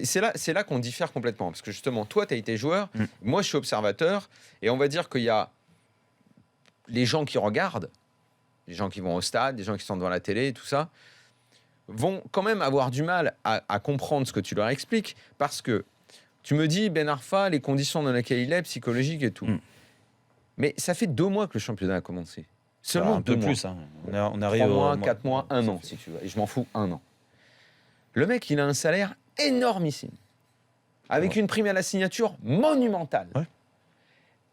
c'est là qu'on diffère complètement. Parce que justement, toi, tu as été joueur, moi, je suis observateur, et on va dire qu'il y a les gens qui regardent, les gens qui vont au stade, les gens qui sont devant la télé, tout ça, vont quand même avoir du mal à comprendre ce que tu leur expliques, parce que tu me dis, Ben Arfa, les conditions dans lesquelles il est, psychologiques et tout. Mais ça fait 2 mois que le championnat a commencé. Seulement un peu 2 mois. plus. Hein. On arrive 3 mois, 4 mois, 1 an, si tu veux. Et je m'en fous, 1 an. Le mec, il a un salaire énormissime, avec une prime à la signature monumentale. Ouais.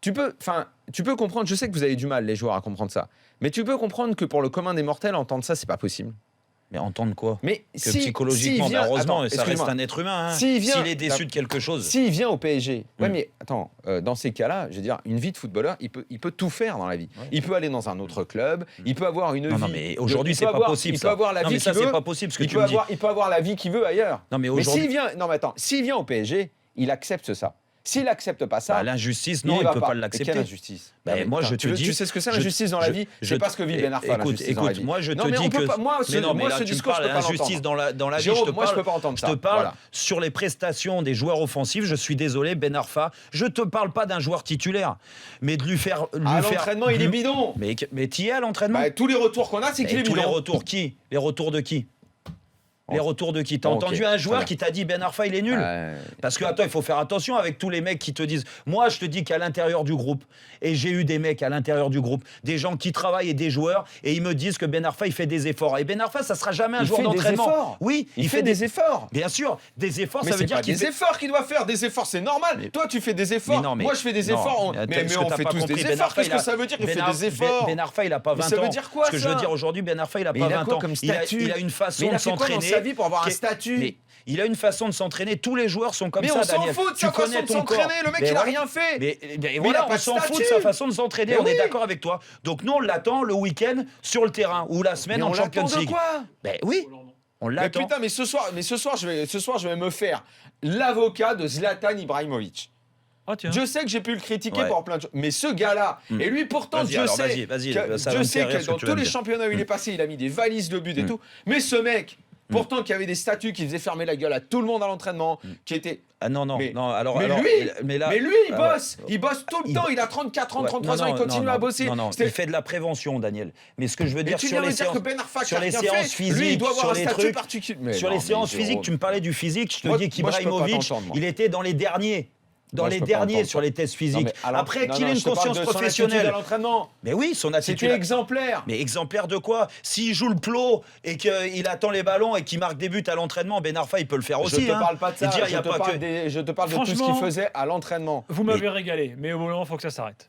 Tu peux comprendre, je sais que vous avez du mal, les joueurs, à comprendre ça, mais tu peux comprendre que pour le commun des mortels, entendre ça, c'est pas possible. Mais entendre quoi? Mais que psychologiquement, heureusement, ça reste un être humain. Hein. S'il est déçu de quelque chose. S'il vient au PSG, ouais, mais attends, dans ces cas-là, je veux dire, une vie de footballeur, il peut tout faire dans la vie. Ouais. Il peut aller dans un autre club, il peut avoir une vie. Non, mais aujourd'hui, c'est pas possible. Il peut avoir la vie qu'il veut. C'est pas possible ce que tu me dis. Il peut avoir la vie qu'il veut ailleurs. Non, mais aujourd'hui. S'il vient au PSG, il accepte ça. S'il n'accepte pas ça, l'injustice, non, il ne peut pas l'accepter. Quelle injustice? Moi, je te dis. Tu sais ce que c'est l'injustice dans la vie? C'est pas ce que vit Ben Arfa. Écoute, moi, je te dis que. Moi, ce discours, je peux pas l'entendre. L'injustice dans la vie, je peux pas entendre ça. Je te parle sur les prestations des joueurs offensifs. Je suis désolé, Ben Arfa. Je te parle pas d'un joueur titulaire, mais de lui faire. À l'entraînement, il est bidon. Mais t'y es à l'entraînement? Tous les retours qu'on a, c'est qu'il est bidon. Tous les retours qui? Les retours de qui? Les retours de qui? T'as entendu un joueur qui t'a dit Ben Arfa il est nul? Parce que attends, il faut faire attention avec tous les mecs qui te disent. Moi, je te dis qu'à l'intérieur du groupe, et j'ai eu des mecs à l'intérieur du groupe, des gens qui travaillent et des joueurs, et ils me disent que Ben Arfa il fait des efforts. Et Ben Arfa, ça sera jamais un joueur d'entraînement. Oui, il fait des efforts. Bien sûr, des efforts, mais ça veut dire qu'il fait des efforts qu'il doit faire. Des efforts, c'est normal. Mais toi, tu fais des efforts. Moi, je fais des efforts. Mais on fait tous des efforts. Qu'est-ce que ça veut dire qu'il fait des efforts? Ben Arfa, il a pas 20 ans. Ça veut dire quoi? Ce que je veux dire aujourd'hui, Ben Arfa, il a pas 20 ans. Il a une façon de s'entraîner. Pour avoir un statut. Mais il a une façon de s'entraîner. Tous les joueurs sont comme ça, Daniel. Mais on s'en fout de sa façon de s'entraîner. Le mec, il a rien fait. Mais voilà, on s'en fout de sa façon de s'entraîner. On est d'accord avec toi. Donc nous, on l'attend le week-end sur le terrain ou la semaine en Champions League. Ben oui. On l'attend. Mais putain, mais ce soir, je vais me faire l'avocat de Zlatan Ibrahimovic. Je sais que j'ai pu le critiquer pour plein de choses, mais ce gars-là, et lui pourtant, Dieu sait que dans tous les championnats où il est passé, il a mis des valises de buts et tout. Mais ce mec, pourtant, qui avait des statuts qui faisaient fermer la gueule à tout le monde à l'entraînement, qui était. Ah non. Mais lui, il bosse tout le temps. Il a 34 ans, 33 ans, il continue à bosser. Il fait de la prévention, Daniel. Mais ce que je veux dire sur les séances physiques, lui, il doit avoir un statut particulier. Sur les séances physiques, tu me parlais du physique, je te dis qu'Ibrahimovic, il était dans les derniers. Sur les tests physiques. Après, qu'il ait une conscience professionnelle. Mais oui, son attitude. C'était exemplaire. Mais exemplaire de quoi? S'il joue le plot et qu'il attend les ballons et qu'il marque des buts à l'entraînement, Ben Arfa, il peut le faire aussi. Je te parle pas de ça. Je te parle de tout ce qu'il faisait à l'entraînement. Vous m'avez régalé, mais au bout d'un moment, il faut que ça s'arrête.